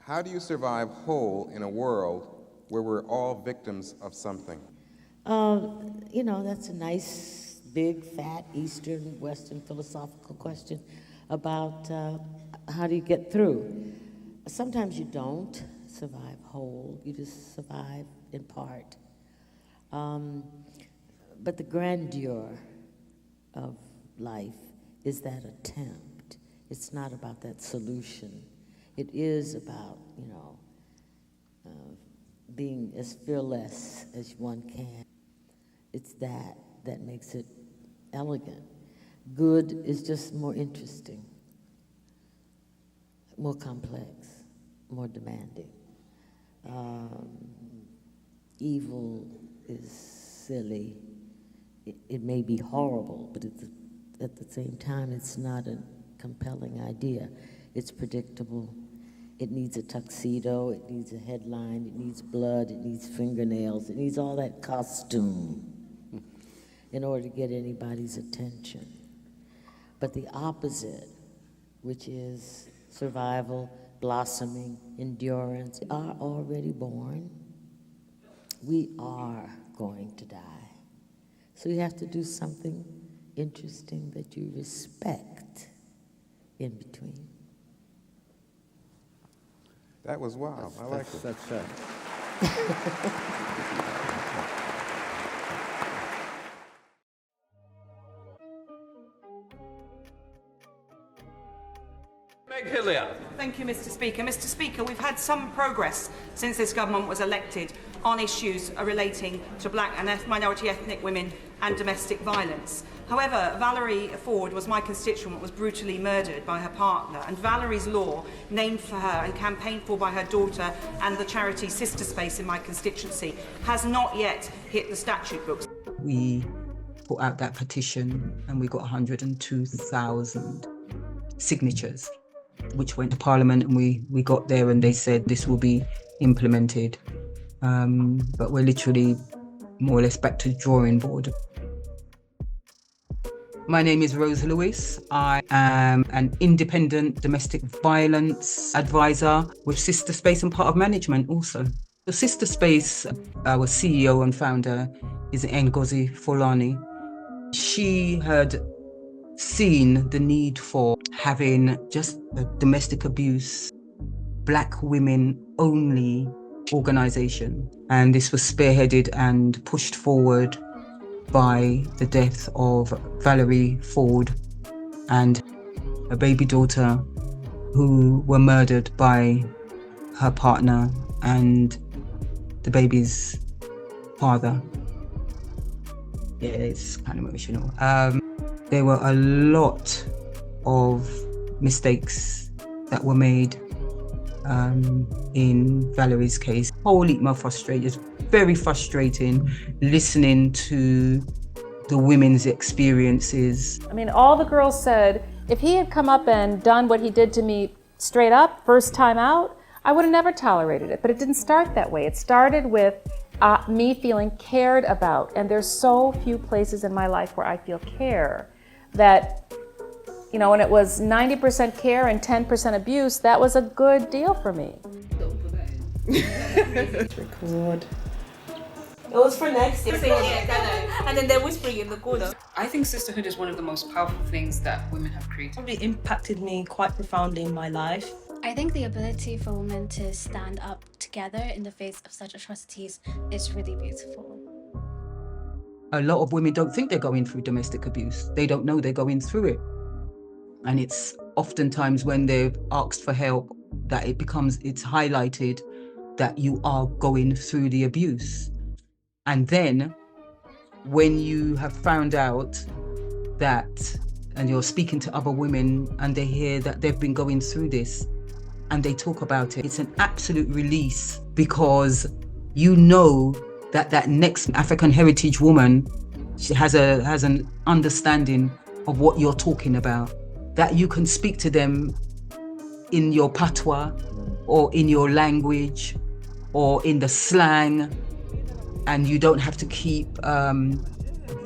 How do you survive whole in a world where we're all victims of something? That's a nice, big, fat, Eastern, Western philosophical question about how do you get through. Sometimes you don't survive whole, you just survive in part. But the grandeur of life is that attempt. It's not about that solution. It is about, being as fearless as one can. It's that makes it elegant. Good is just more interesting, more complex, more demanding. Evil is silly. It may be horrible, but at the same time, it's not a compelling idea. It's predictable. It needs a tuxedo, it needs a headline, it needs blood, it needs fingernails, it needs all that costume in order to get anybody's attention. But the opposite, which is survival, blossoming, endurance, are already born. We are going to die. So you have to do something interesting that you respect in between. That was wild. I like it. That's fair. Meg Hillier. Thank you, Mr. Speaker. Mr. Speaker, we've had some progress since this government was elected on issues relating to black and minority ethnic women and domestic violence. However, Valerie Ford was my constituent, was brutally murdered by her partner, and Valerie's law, named for her and campaigned for by her daughter and the charity Sistah Space in my constituency, has not yet hit the statute books. We put out that petition and we got 102,000 signatures, which went to Parliament, and we got there and they said this will be implemented. But we're literally more or less back to the drawing board. My name is Rose Lewis. I am an independent domestic violence advisor with Sistah Space and part of management also. The Sistah Space, our CEO and founder is Ngozi Fulani. She had seen the need for having just a domestic abuse, black women only organisation. And this was spearheaded and pushed forward by the death of Valerie Ford and a baby daughter who were murdered by her partner and the baby's father. Yeah, it's kind of emotional. There were a lot of mistakes that were made in Valerie's case. Wholly frustrated. It's very frustrating listening to the women's experiences. I mean, all the girls said, if he had come up and done what he did to me straight up, first time out, I would have never tolerated it. But it didn't start that way. It started with me feeling cared about. And there's so few places in my life where I feel care that, when it was 90% care and 10% abuse, that was a good deal for me. Record. It was for next year. And then they're whispering in the corner. I think sisterhood is one of the most powerful things that women have created. Probably impacted me quite profoundly in my life. I think the ability for women to stand up together in the face of such atrocities is really beautiful. A lot of women don't think they're going through domestic abuse. They don't know they're going through it. And it's oftentimes when they've asked for help that it's highlighted that you are going through the abuse. And then when you have found out that, and you're speaking to other women and they hear that they've been going through this and they talk about it, it's an absolute release, because you know that next African heritage woman, she has an understanding of what you're talking about, that you can speak to them in your patois or in your language or in the slang, and you don't have to keep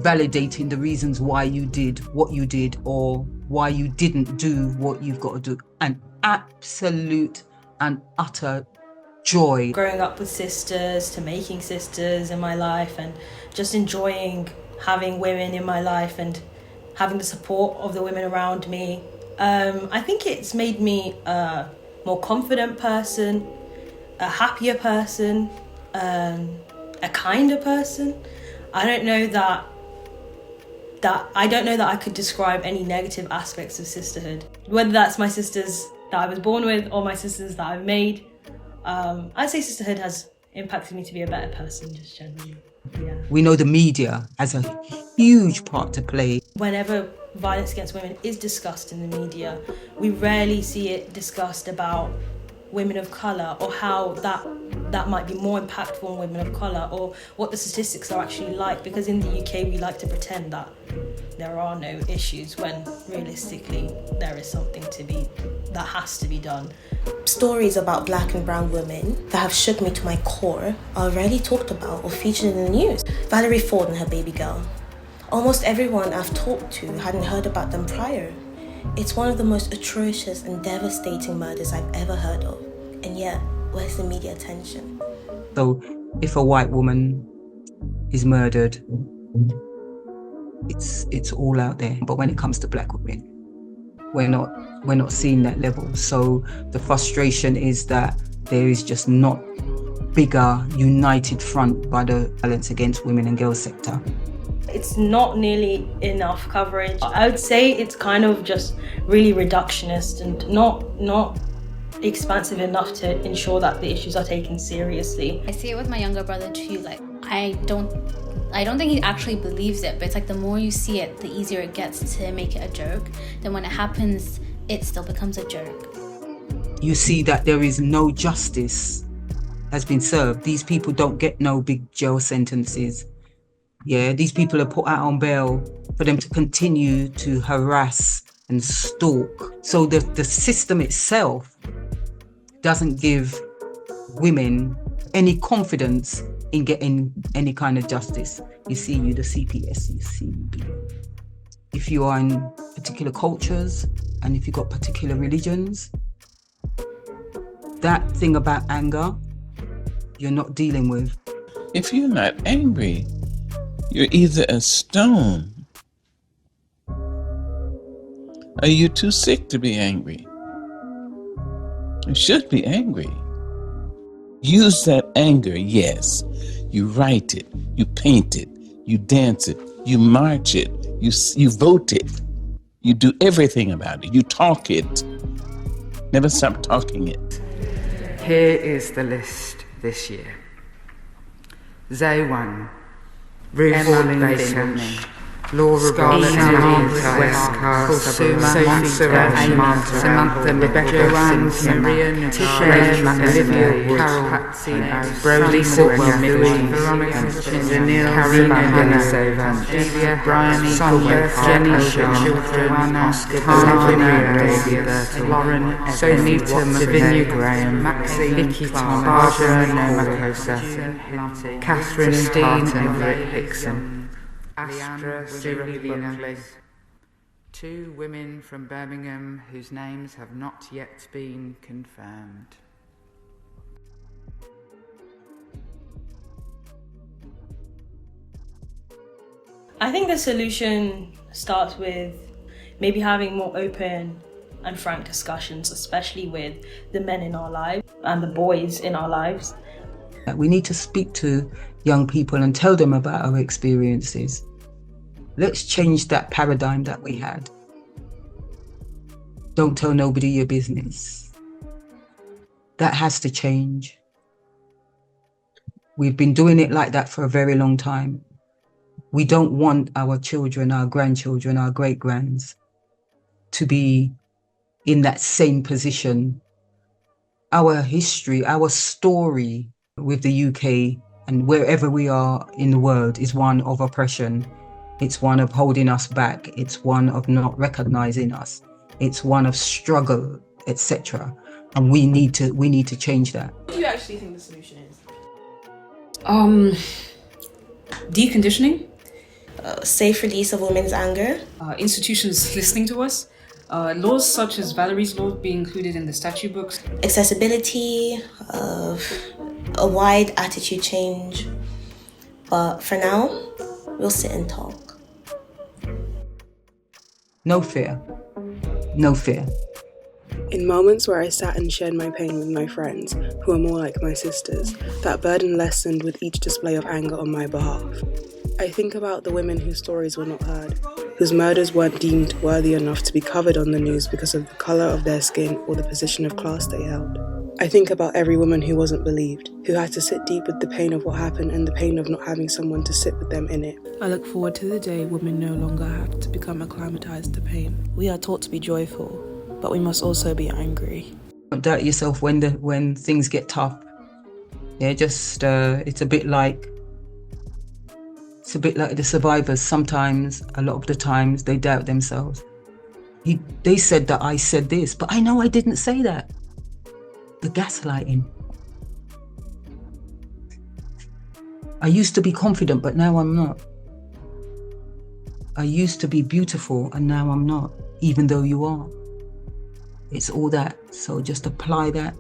validating the reasons why you did what you did or why you didn't do what you've got to do. An absolute and utter joy. Growing up with sisters, to making sisters in my life, and just enjoying having women in my life and having the support of the women around me. I think it's made me a more confident person, a happier person, a kinder person. I don't know that I could describe any negative aspects of sisterhood. Whether that's my sisters that I was born with or my sisters that I've made, I'd say sisterhood has impacted me to be a better person, just generally. Yeah. We know the media has a huge part to play. Whenever violence against women is discussed in the media, we rarely see it discussed about women of colour, or how that might be more impactful on women of colour, or what the statistics are actually like, because in the UK we like to pretend that there are no issues when realistically there is something that has to be done. Stories about black and brown women that have shook me to my core are rarely talked about or featured in the news. Valerie Ford and her baby girl. Almost everyone I've talked to hadn't heard about them prior. It's one of the most atrocious and devastating murders I've ever heard of. And yet, where's the media attention? So if a white woman is murdered, it's all out there. But when it comes to black women, we're not seeing that level. So the frustration is that there is just not bigger united front by the violence against women and girls sector. It's not nearly enough coverage. I would say it's kind of just really reductionist and not expansive enough to ensure that the issues are taken seriously. I see it with my younger brother too. Like, I don't think he actually believes it, but it's like the more you see it, the easier it gets to make it a joke. Then when it happens, it still becomes a joke. You see that there is no justice has been served. These people don't get no big jail sentences. Yeah, these people are put out on bail for them to continue to harass and stalk. So the system itself doesn't give women any confidence in getting any kind of justice. You see, the CPS, you see. If you are in particular cultures and if you've got particular religions, that thing about anger, you're not dealing with. If you're not angry, you're either a stone or you're too sick to be angry. You should be angry. Use that anger, yes. You write it, you paint it, you dance it, you march it, you vote it, you do everything about it, you talk it. Never stop talking it. Here is the list this year. Zay 1. Ruth Baker, Laura Scarlett, West Samantha, Rebecca, Marion, Olivia, Carol, Patsy, Brody, Veronica, Karina, Hannah, Brian, Sonia, Jenny, Children, Oscar, Lauren, Sonita, Lavinia Graham, Maxine, Vicky, Tom, Barbara, Makosa, Catherine, Dean, and Hickson. Astra, Buckley. 2 women from Birmingham whose names have not yet been confirmed. I think the solution starts with maybe having more open and frank discussions, especially with the men in our lives and the boys in our lives. We need to speak to young people and tell them about our experiences. Let's change that paradigm that we had. Don't tell nobody your business. That has to change. We've been doing it like that for a very long time. We don't want our children, our grandchildren, our great-grands to be in that same position. Our history, our story with the UK and wherever we are in the world is one of oppression. It's one of holding us back. It's one of not recognizing us. It's one of struggle, etc. And we need to change that. What do you actually think the solution is? Deconditioning. Safe release of women's anger. Institutions listening to us. Laws such as Valerie's law be included in the statute books. Accessibility, a wide attitude change. But for now, we'll sit and talk. No fear. No fear. In moments where I sat and shared my pain with my friends, who are more like my sisters, that burden lessened with each display of anger on my behalf. I think about the women whose stories were not heard, whose murders weren't deemed worthy enough to be covered on the news because of the colour of their skin or the position of class they held. I think about every woman who wasn't believed, who had to sit deep with the pain of what happened and the pain of not having someone to sit with them in it. I look forward to the day women no longer have to become acclimatized to pain. We are taught to be joyful, but we must also be angry. Don't doubt yourself when things get tough. Yeah, just it's a bit like the survivors. Sometimes, a lot of the times, they doubt themselves. They said that I said this, but I know I didn't say that. The gaslighting. I used to be confident, but now I'm not. I used to be beautiful, and now I'm not, even though you are. It's all that. So just apply that,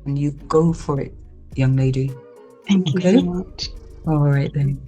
and you go for it, young lady. Thank you so much. All right then.